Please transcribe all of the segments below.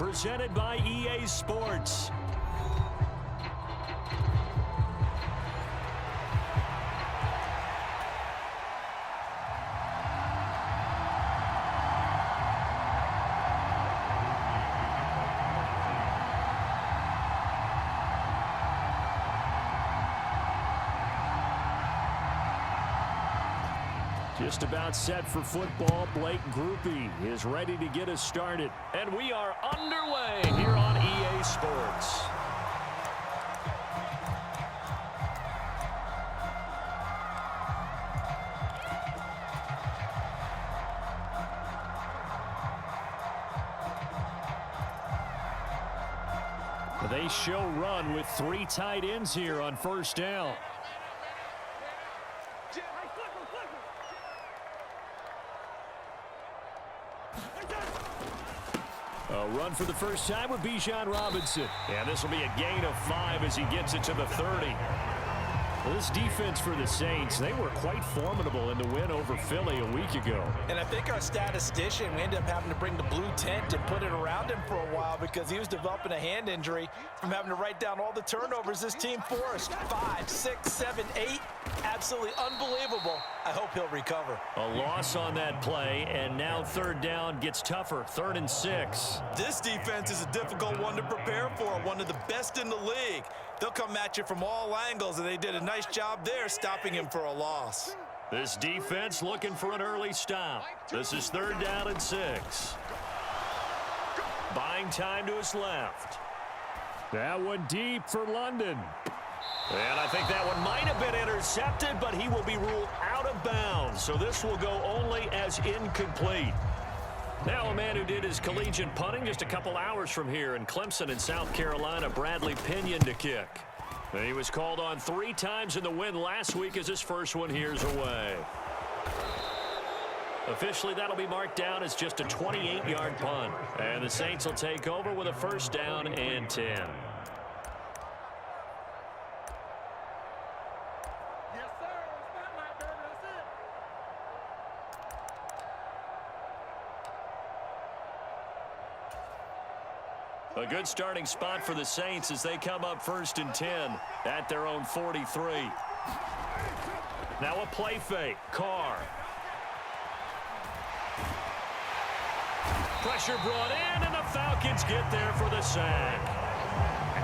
presented by EA Sports. Just about set for football. Blake Groupie is ready to get us started. And we are underway here on EA Sports. They show run with 3 tight ends here on first down. A run for the first time with Bijan Robinson. And this will be a gain of 5 as he gets it to the 30. Well, this defense for the Saints, they were quite formidable in the win over Philly a week ago. And I think our statistician, we ended up having to bring the blue tent and put it around him for a while because he was developing a hand injury from having to write down all the turnovers this team forced. 5, 6, 7, 8. Absolutely unbelievable. I hope he'll recover. A loss on that play, and now third down gets tougher. 3rd and 6. This defense is a difficult one to prepare for, one of the best in the league. They'll come at you from all angles, and they did a nice job there stopping him for a loss. This defense looking for an early stop. This is 3rd down and 6. Buying time to his left. That one deep for London. And I think that one might have been intercepted, but he will be ruled out of bounds. So this will go only as incomplete. Now a man who did his collegiate punting just a couple hours from here in Clemson in South Carolina, Bradley Pinion to kick. He was called on 3 times in the win last week as his first one here's away. Officially, that'll be marked down as just a 28-yard punt. And the Saints will take over with a first down and 10. A good starting spot for the Saints as they come up 1st and 10 at their own 43. Now a play fake. Carr. Pressure brought in, and the Falcons get there for the sack.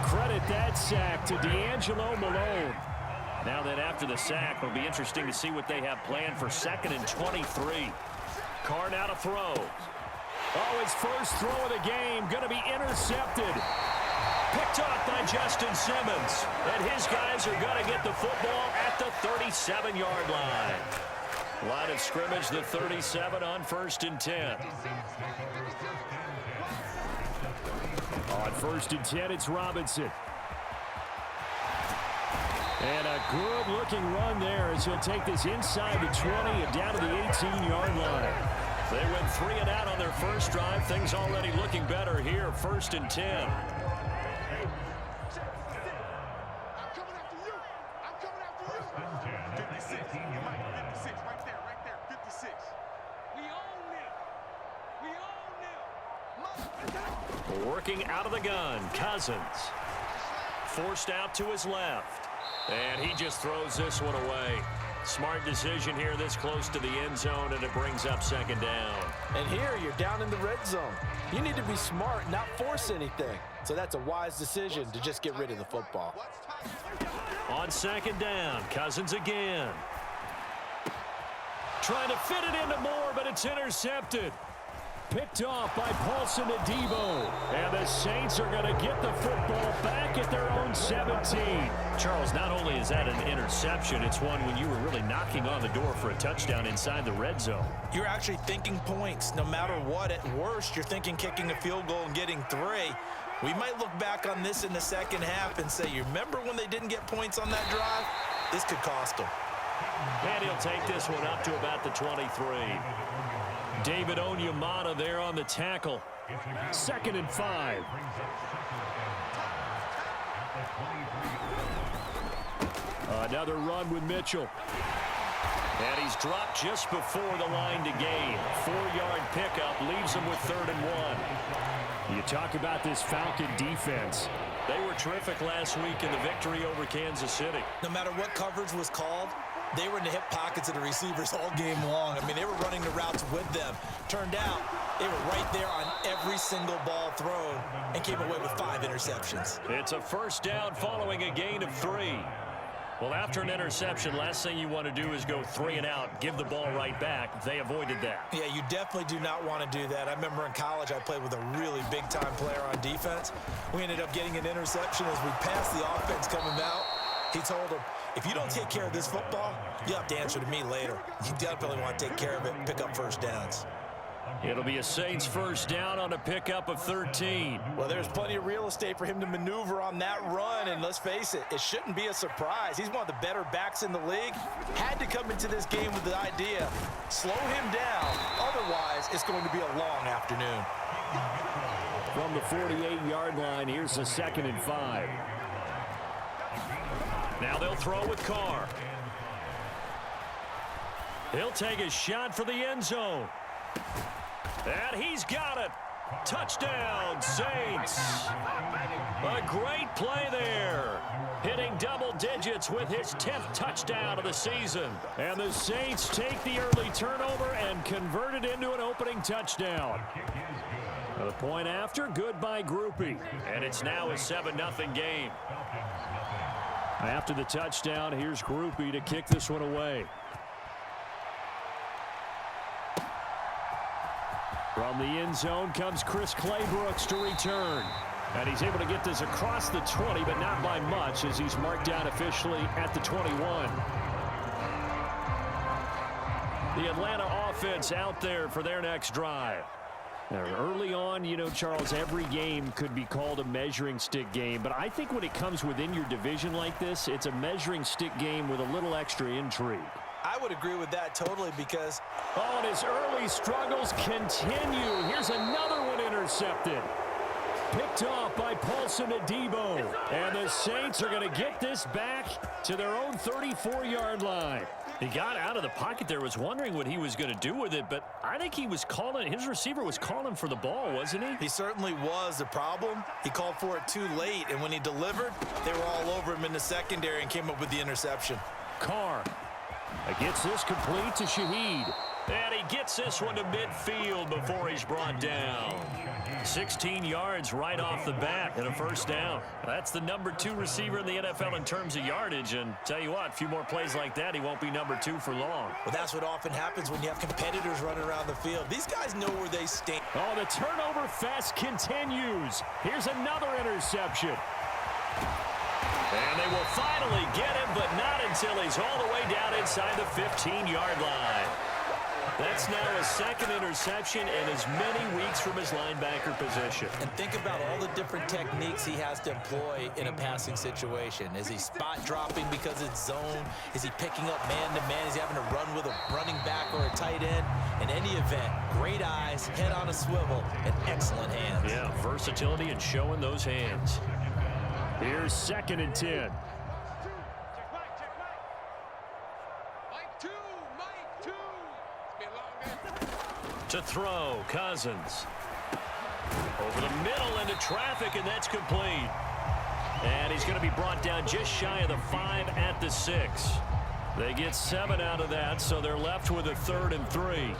Credit that sack to D'Angelo Malone. Now that after the sack, it'll be interesting to see what they have planned for 2nd and 23. Carr now to throw. Oh, his first throw of the game going to be intercepted. Picked off by Justin Simmons. And his guys are going to get the football at the 37-yard line. Line of scrimmage, the 37 on 1st and 10. On 1st and 10, it's Robinson. And a good-looking run there as he'll take this inside the 20 and down to the 18-yard line. They went 3 and out on their first drive. Things already looking better here. 1st and 10. Working out of the gun, Cousins. Forced out to his left. And he just throws this one away. Smart decision here this close to the end zone, and it brings up 2nd down. And here you're down in the red zone. You need to be smart, not force anything. So that's a wise decision to just get rid of the football. On 2nd down, Cousins again. Trying to fit it into Moore, but it's intercepted. Picked off by Paulson Adebo. And the Saints are going to get the football back at their own 17. Charles, not only is that an interception, it's one when you were really knocking on the door for a touchdown inside the red zone. You're actually thinking points. No matter what, at worst, you're thinking kicking a field goal and getting 3. We might look back on this in the second half and say, you remember when they didn't get points on that drive? This could cost them. And he'll take this one up to about the 23. David Onyemata there on the tackle. 2nd and 5. Another run with Mitchell. And he's dropped just before the line to gain. 4-yard pickup leaves him with 3rd and 1. You talk about this Falcon defense. They were terrific last week in the victory over Kansas City. No matter what coverage was called, they were in the hip pockets of the receivers all game long. I mean, they were running the routes with them. Turned out, they were right there on every single ball thrown and came away with 5 interceptions. It's a first down following a gain of 3. Well, after an interception, last thing you want to do is go 3 and out, give the ball right back. They avoided that. Yeah, you definitely do not want to do that. I remember in college I played with a really big-time player on defense. We ended up getting an interception as we passed the offense coming out. He told him, if you don't take care of this football, you'll have to answer to me later. You definitely want to take care of it and pick up first downs. It'll be a Saints first down on a pickup of 13. Well, there's plenty of real estate for him to maneuver on that run, and let's face it, it shouldn't be a surprise. He's one of the better backs in the league. Had to come into this game with the idea, slow him down, otherwise it's going to be a long afternoon. From the 48-yard line, here's a 2nd and 5. Now they'll throw with Carr. He'll take a shot for the end zone. And he's got it. Touchdown, Saints. A great play there. Hitting double digits with his 10th touchdown of the season. And the Saints take the early turnover and convert it into an opening touchdown. The point after, good by Groupie. And it's now a 7-0 game. After the touchdown, here's Groupie to kick this one away. From the end zone comes Chris Claybrooks to return. And he's able to get this across the 20, but not by much, as he's marked down officially at the 21. The Atlanta offense out there for their next drive. Now, early on, you know, Charles, every game could be called a measuring stick game. But I think when it comes within your division like this, it's a measuring stick game with a little extra intrigue. I would agree with that totally because... Oh, and his early struggles continue. Here's another one intercepted. Picked off by Paulson Adebo. And the Saints are going to get this back to their own 34-yard line. He got out of the pocket there, was wondering what he was going to do with it, but I think he was calling, his receiver was calling for the ball, wasn't he? He certainly was. The problem, he called for it too late, and when he delivered, they were all over him in the secondary and came up with the interception. Carr gets this complete to Shaheed. And he gets this one to midfield before he's brought down. 16 yards right off the bat and a first down. That's the number 2 receiver in the NFL in terms of yardage. And tell you what, a few more plays like that, he won't be number 2 for long. Well, that's what often happens when you have competitors running around the field. These guys know where they stand. Oh, the turnover fest continues. Here's another interception. And they will finally get him, but not until he's all the way down inside the 15-yard line. That's now a 2nd interception in as many weeks from his linebacker position. And think about all the different techniques he has to employ in a passing situation. Is he spot dropping because it's zone? Is he picking up man-to-man? Is he having to run with a running back or a tight end? In any event, great eyes, head on a swivel, and excellent hands. Yeah, versatility and showing those hands. Here's 2nd and 10. To throw, Cousins. Over the middle into traffic, and that's complete. And he's going to be brought down just shy of the 5 at the 6. They get 7 out of that, so they're left with a 3rd and 3.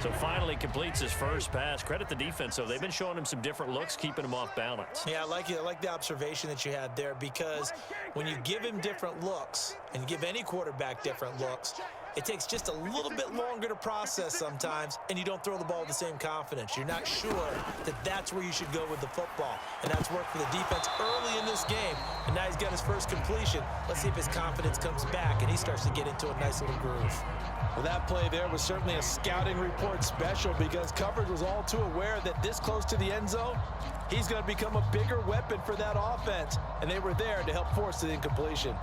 So finally completes his first pass. Credit the defense, though. They've been showing him some different looks, keeping him off balance. Yeah, I like the observation that you had there, because when you give him different looks and you give any quarterback different looks, it takes just a little bit longer to process sometimes, and you don't throw the ball with the same confidence. You're not sure that that's where you should go with the football, and that's worked for the defense early in this game, and now he's got his first completion. Let's see if his confidence comes back, and he starts to get into a nice little groove. Well, that play there was certainly a scouting report special, because coverage was all too aware that this close to the end zone, he's going to become a bigger weapon for that offense, and they were there to help force the incompletion.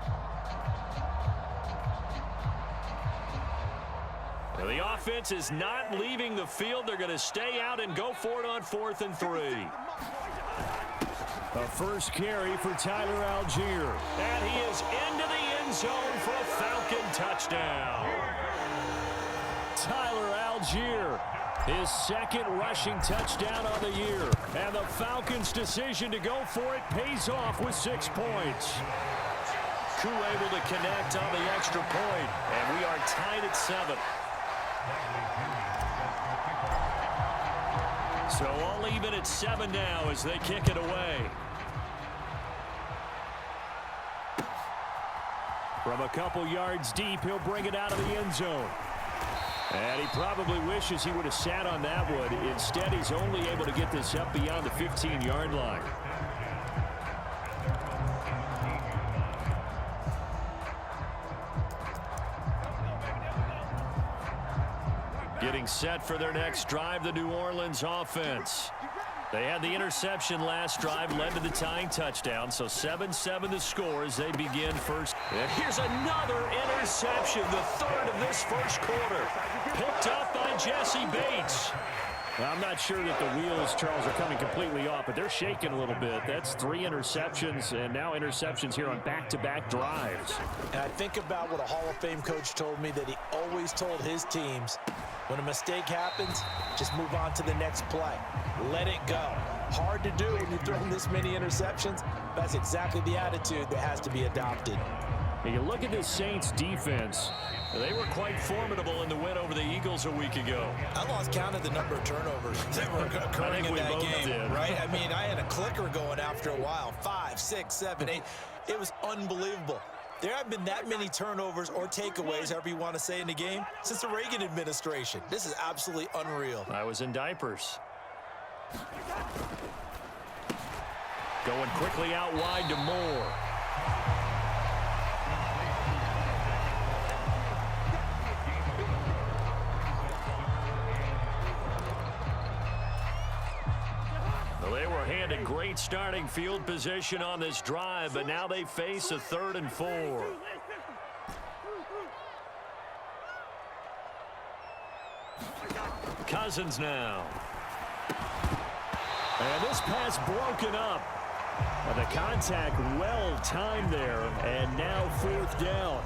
Well, the offense is not leaving the field. They're going to stay out and go for it on 4th and 3. A first carry for Tyler Algier. And he is into the end end zone for a Falcon touchdown. Tyler Algier, his second rushing touchdown on the year. And the Falcons' decision to go for it pays off with 6 points. Koo able to connect on the extra point, and we are tied at 7. So all even at 7 now as they kick it away. From a couple yards deep, he'll bring it out of the end zone. And he probably wishes he would have sat on that one. Instead, he's only able to get this up beyond the 15-yard line. Getting set for their next drive, the New Orleans offense. They had the interception last drive, led to the tying touchdown, so 7-7 the score as they begin first. And here's another interception, the third of this first quarter. Picked up by Jesse Bates. Well, I'm not sure that the wheels, Charles, are coming completely off, but they're shaking a little bit. That's 3 interceptions, and now interceptions here on back-to-back drives. And I think about what a Hall of Fame coach told me, that he always told his teams, when a mistake happens, just move on to the next play. Let it go. Hard to do when you've thrown this many interceptions. That's exactly the attitude that has to be adopted. And you look at this Saints defense. They were quite formidable in the win over the Eagles a week ago. I lost count of the number of turnovers that were occurring in that game, right? I mean, I had a clicker going after a while. 5, 6, 7, 8. It was unbelievable. There haven't been that many turnovers or takeaways, however you want to say, in the game since the Reagan administration. This is absolutely unreal. I was in diapers. Going quickly out wide to Moore. Well, they were handed great starting field position on this drive, but now they face a 3rd and 4. Cousins now. And this pass broken up. And the contact well timed there, and now 4th down.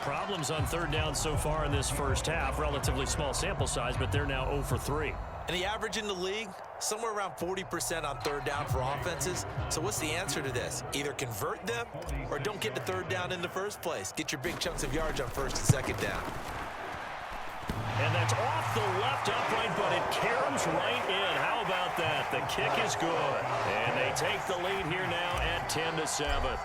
Problems on 3rd down so far in this first half. Relatively small sample size, but they're now 0 for 3. And the average in the league, somewhere around 40% on 3rd down for offenses. So what's the answer to this? Either convert them or don't get the 3rd down in the first place. Get your big chunks of yards on 1st and 2nd down. And that's off the left upright, but it caroms right in. How about that? The kick is good. And they take the lead here now at 10-7.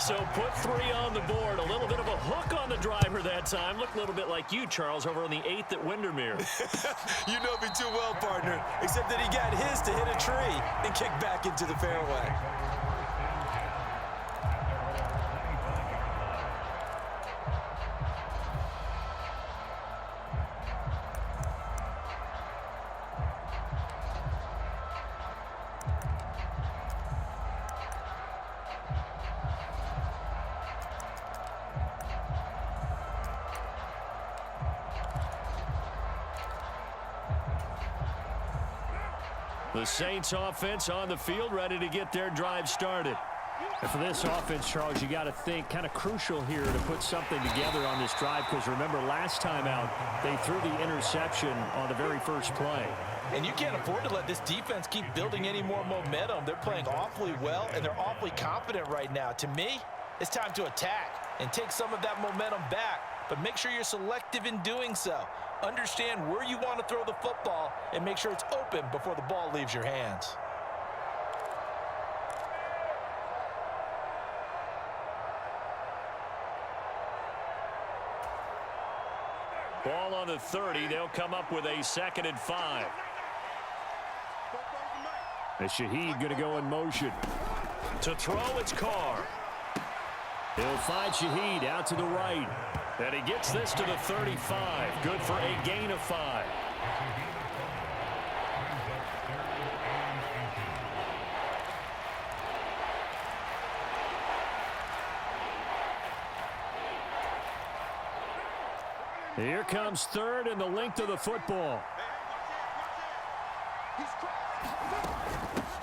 So put 3 on the board. A little bit of a hook on the driver that time. Looked a little bit like you, Charles, over on the 8th at Windermere. You know me too well, partner. Except that he got his to hit a tree and kick back into the fairway. The Saints offense on the field, ready to get their drive started. And for this offense, Charles, you got to think kind of crucial here to put something together on this drive, because remember last time out, they threw the interception on the very first play. And you can't afford to let this defense keep building any more momentum. They're playing awfully well, and they're awfully confident right now. To me, it's time to attack and take some of that momentum back, but make sure you're selective in doing so. Understand where you want to throw the football and make sure it's open before the ball leaves your hands. Ball on the 30. They'll come up with a 2nd and 5. And Shaheed going to go in motion. To throw, it's Carr. He'll find Shaheed out to the right. And he gets this to the 35. Good for a gain of 5. Here comes 3rd and the length of the football.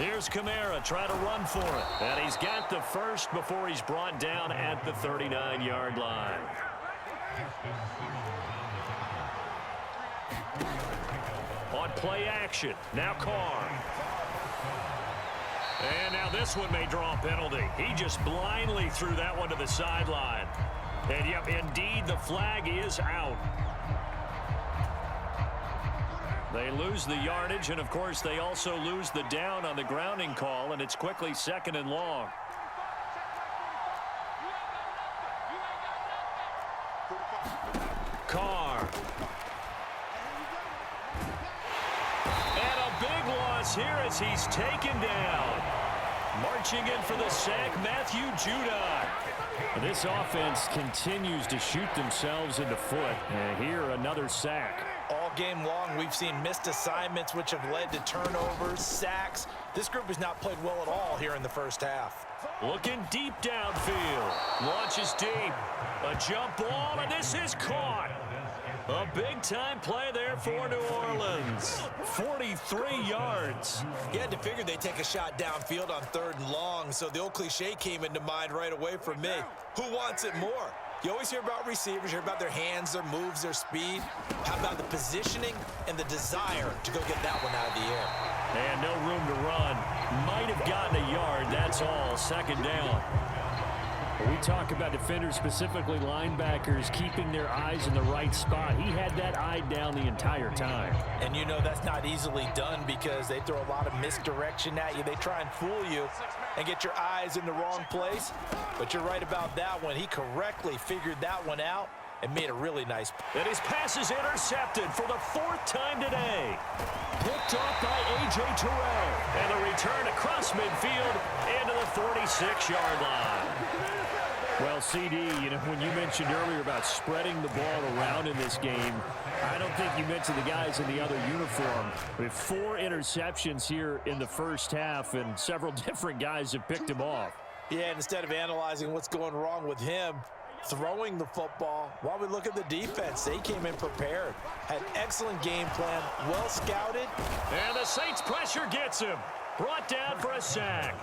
Here's Kamara, try to run for it. And he's got the first before he's brought down at the 39-yard line. On play action, now Carr. And now this one may draw a penalty. He just blindly threw that one to the sideline. And, yep, indeed, the flag is out. They lose the yardage, and, of course, they also lose the down on the grounding call, and it's quickly 2nd and long. Carr. And a big loss here as he's taken down. Marching in for the sack, Matthew Judon. This offense continues to shoot themselves in the foot. And here, another sack. All game long, we've seen missed assignments, which have led to turnovers, sacks. This group has not played well at all here in the first half. Looking deep downfield. Launches deep. A jump ball, and this is caught. A big-time play there for New Orleans. 43 yards. You had to figure they'd take a shot downfield on 3rd and long, so the old cliche came into mind right away for me. Who wants it more? You always hear about receivers, you hear about their hands, their moves, their speed. How about the positioning and the desire to go get that one out of the air? And no room to run. Might have gotten a yard, that's all. 2nd down. We talk about defenders, specifically linebackers, keeping their eyes in the right spot. He had that eye down the entire time. And you know that's not easily done because they throw a lot of misdirection at you. They try and fool you and get your eyes in the wrong place. But you're right about that one. He correctly figured that one out and made a really nice play. And his pass is intercepted for the 4th time today. Picked off by A.J. Terrell. And the return across midfield into the 46-yard line. Well, CD, you know, when you mentioned earlier about spreading the ball around in this game, I don't think you mentioned the guys in the other uniform. We have 4 interceptions here in the first half, and several different guys have picked him off. Yeah, and instead of analyzing what's going wrong with him, throwing the football, while we look at the defense, they came in prepared. Had an excellent game plan, well scouted. And the Saints pressure gets him. Brought down for a sack.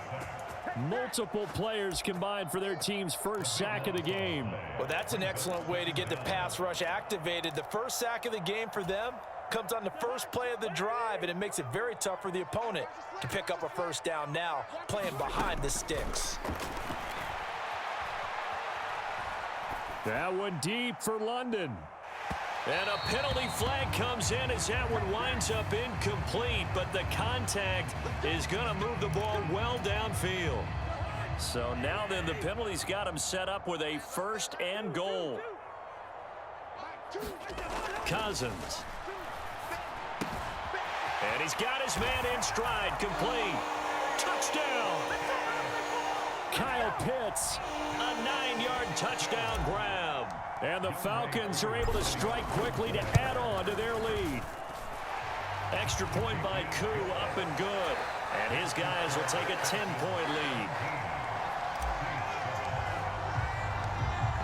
Multiple players combined for their team's first sack of the game. Well, that's an excellent way to get the pass rush activated. The first sack of the game for them comes on the first play of the drive, and it makes it very tough for the opponent to pick up a first down now, playing behind the sticks. That one deep for London. And a penalty flag comes in as that one winds up incomplete, but the contact is going to move the ball well downfield. So now then the penalty's got him set up with a 1st and goal. Cousins. And he's got his man in stride, complete. Touchdown. Kyle Pitts. A 9-yard touchdown grab. And the Falcons are able to strike quickly to add on to their lead. Extra point by Koo, up and good. And his guys will take a 10-point lead.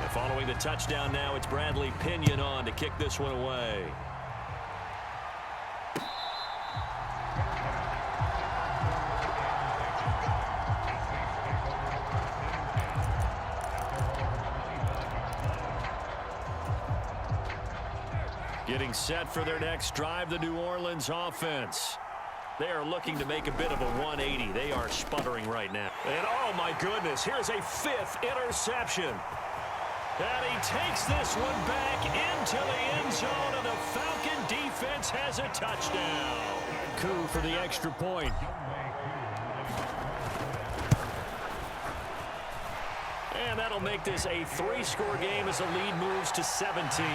And following the touchdown now, it's Bradley Pinion on to kick this one away. Getting set for their next drive, the New Orleans offense. They are looking to make a bit of a 180. They are sputtering right now. And oh my goodness, here's a 5th interception. And he takes this one back into the end zone, and the Falcon defense has a touchdown. Koo for the extra point. And that'll make this a 3-score game as the lead moves to 17.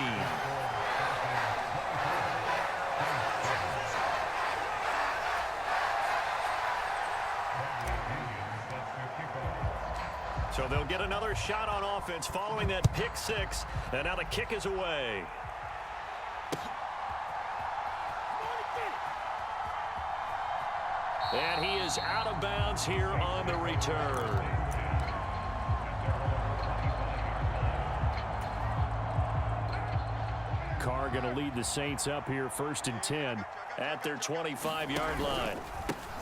So they'll get another shot on offense following that pick 6. And now the kick is away. And he is out of bounds here on the return. Carr going to lead the Saints up here 1st and 10 at their 25-yard line.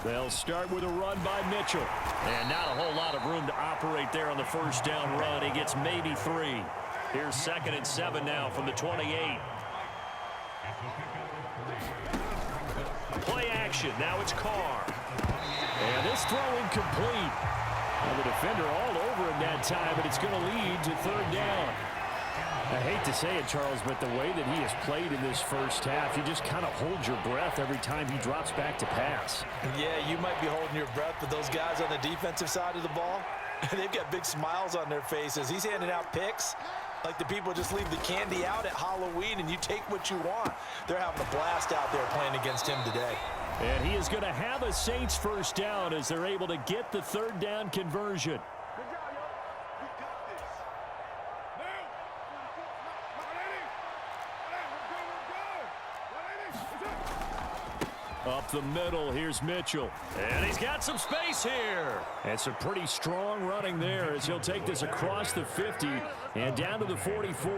They'll start with a run by Mitchell. And not a whole lot of room to operate there on the first down run. He gets maybe 3. Here's 2nd and 7 now from the 28. Play action. Now it's Carr. And this throw incomplete. Well, the defender all over him that time, but it's going to lead to 3rd down. I hate to say it, Charles, but the way that he has played in this first half, you just kind of hold your breath every time he drops back to pass. Yeah, you might be holding your breath, but those guys on the defensive side of the ball, they've got big smiles on their faces. He's handing out picks like the people just leave the candy out at Halloween and you take what you want. They're having a blast out there playing against him today. And he is going to have a Saints first down as they're able to get the 3rd down conversion. Up the middle, here's Mitchell. And he's got some space here. And some pretty strong running there as he'll take this across the 50 and down to the 44.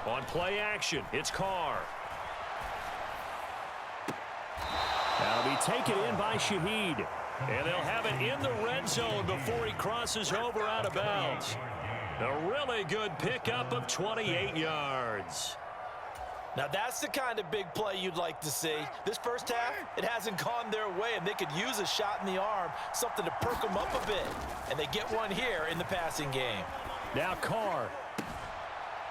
On play action, it's Carr. That'll be taken in by Shaheed. And they'll have it in the red zone before he crosses over out of bounds. A really good pickup of 28 yards. Now, that's the kind of big play you'd like to see. This first half, it hasn't gone their way, and they could use a shot in the arm, something to perk them up a bit. And they get one here in the passing game. Now Carr.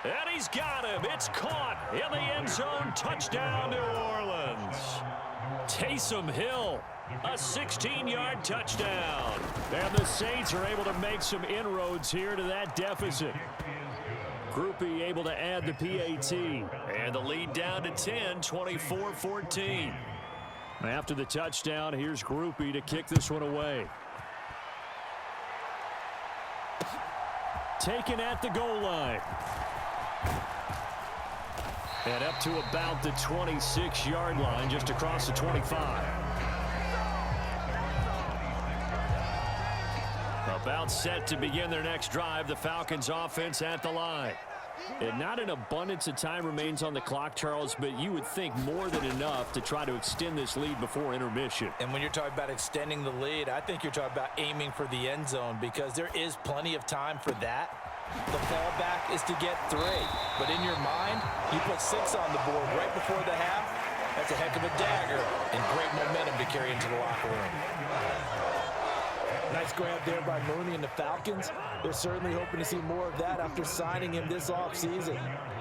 And he's got him. It's caught in the end zone. Touchdown, New Orleans. Taysom Hill, a 16-yard touchdown. And the Saints are able to make some inroads here to that deficit. Groupie able to add the PAT. And the lead down to 10, 24-14. After the touchdown, here's Groupie to kick this one away. Taken at the goal line. And up to about the 26-yard line, just across the 25. About set to begin their next drive, the Falcons offense at the line. And not an abundance of time remains on the clock, Charles, but you would think more than enough to try to extend this lead before intermission. And when you're talking about extending the lead, I think you're talking about aiming for the end zone because there is plenty of time for that. The fallback is to get 3. But in your mind, you put 6 on the board right before the half. That's a heck of a dagger and great momentum to carry into the locker room. Nice grab there by Mooney and the Falcons. They're certainly hoping to see more of that after signing him this offseason.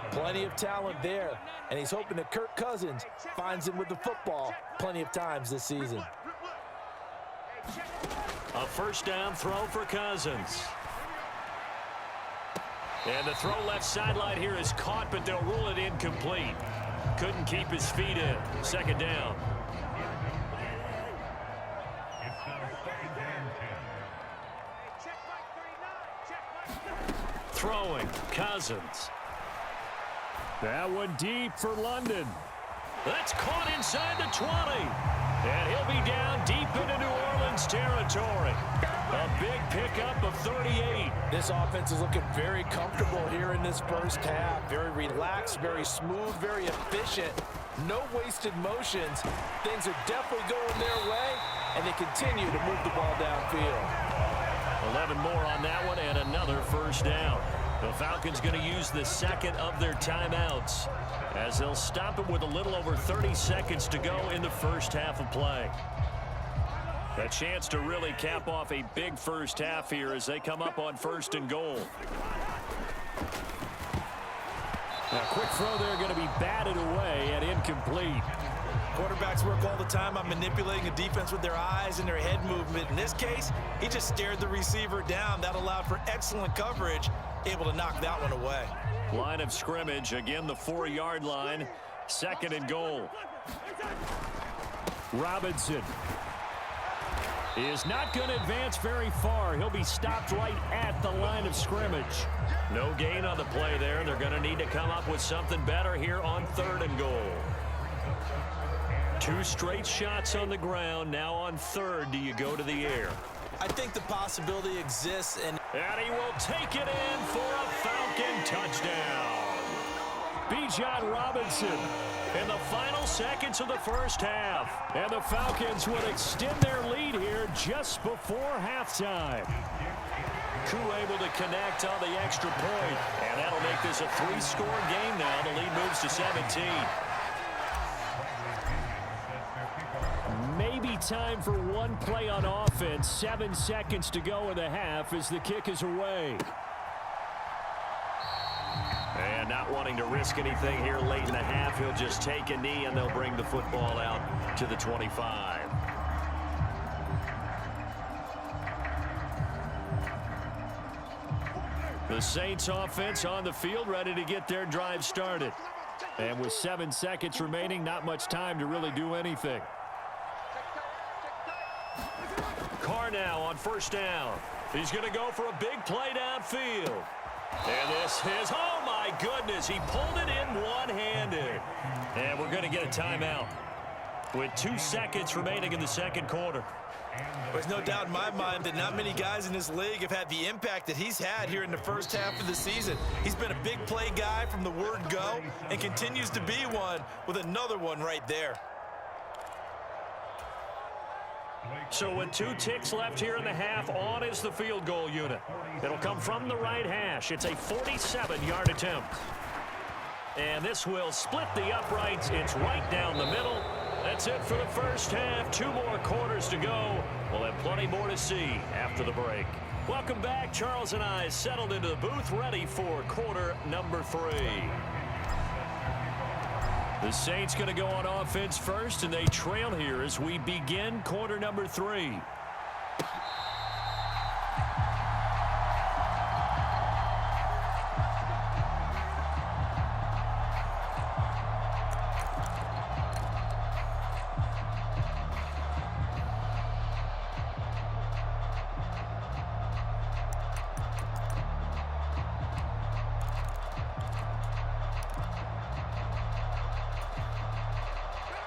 Plenty of talent there, and he's hoping that Kirk Cousins finds him with the football plenty of times this season. A first down throw for Cousins. And the throw left sideline here is caught, but they'll rule it incomplete. Couldn't keep his feet in. 2nd down. Throwing, Cousins. That one deep for London. That's caught inside the 20. And he'll be down deep into New Orleans territory. A big pickup of 38. This offense is looking very comfortable here in this first half. Very relaxed, very smooth, very efficient. No wasted motions. Things are definitely going their way, and they continue to move the ball downfield. 11 more on that one and another first down. The Falcons going to use the 2nd of their timeouts as they'll stop it with a little over 30 seconds to go in the first half of play. A chance to really cap off a big first half here as they come up on 1st and goal. A quick throw there going to be batted away and incomplete. Quarterbacks work all the time on manipulating a defense with their eyes and their head movement. In this case, he just stared the receiver down. That allowed for excellent coverage, able to knock that one away. Line of scrimmage, again the 4-yard line, 2nd and goal. Robinson is not going to advance very far. He'll be stopped right at the line of scrimmage. No gain on the play there. They're going to need to come up with something better here on 3rd and goal. 2 straight shots on the ground. Now on 3rd, do you go to the air? I think the possibility exists, and he will take it in for a Falcon touchdown. Bijan Robinson in the final seconds of the first half. And the Falcons would extend their lead here just before halftime. Koo able to connect on the extra point, and that'll make this a 3-score game now. The lead moves to 17. Maybe time for one play on offense. 7 seconds to go in the half as the kick is away. And not wanting to risk anything here late in the half, he'll just take a knee, and they'll bring the football out to the 25. The Saints offense on the field, ready to get their drive started. And with 7 seconds remaining, not much time to really do anything. Carr now on first down. He's going to go for a big play downfield. And this is, oh my goodness, he pulled it in one-handed. And we're going to get a timeout with 2 seconds remaining in the second quarter. There's no doubt in my mind that not many guys in this league have had the impact that he's had here in the first half of the season. He's been a big play guy from the word go and continues to be one with another one right there. So with 2 ticks left here in the half, on is the field goal unit. It'll come from the right hash. It's a 47-yard attempt. And this will split the uprights. It's right down the middle. That's it for the first half. 2 more quarters to go. We'll have plenty more to see after the break. Welcome back. Charles and I settled into the booth, ready for quarter number 3. The Saints going to go on offense first, and they trail here as we begin quarter number 3.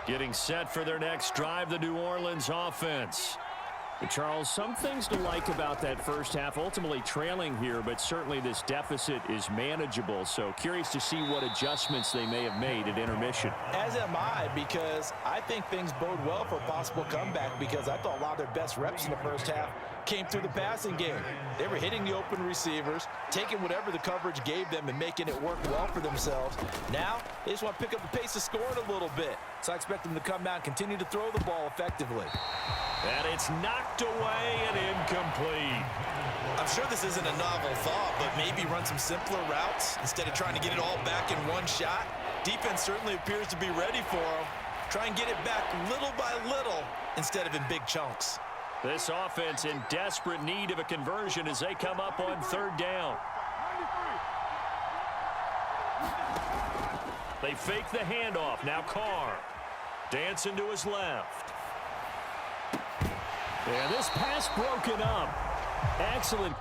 Getting set for their next drive, the New Orleans offense. Charles, some things to like about that first half, ultimately trailing here, but certainly this deficit is manageable. So curious to see what adjustments they may have made at intermission. As am I, because I think things bode well for a possible comeback, because I thought a lot of their best reps in the first half came through the passing game. They were hitting the open receivers, taking whatever the coverage gave them and making it work well for themselves. Now, they just want to pick up the pace of scoring a little bit. So I expect them to come out and continue to throw the ball effectively. And it's knocked away and incomplete. I'm sure this isn't a novel thought, but maybe run some simpler routes instead of trying to get it all back in one shot. Defense certainly appears to be ready for them. Try and get it back little by little instead of in big chunks. This offense in desperate need of a conversion as they come up on third down. They fake the handoff. Now Carr dancing to his left. And this pass broken up. Excellent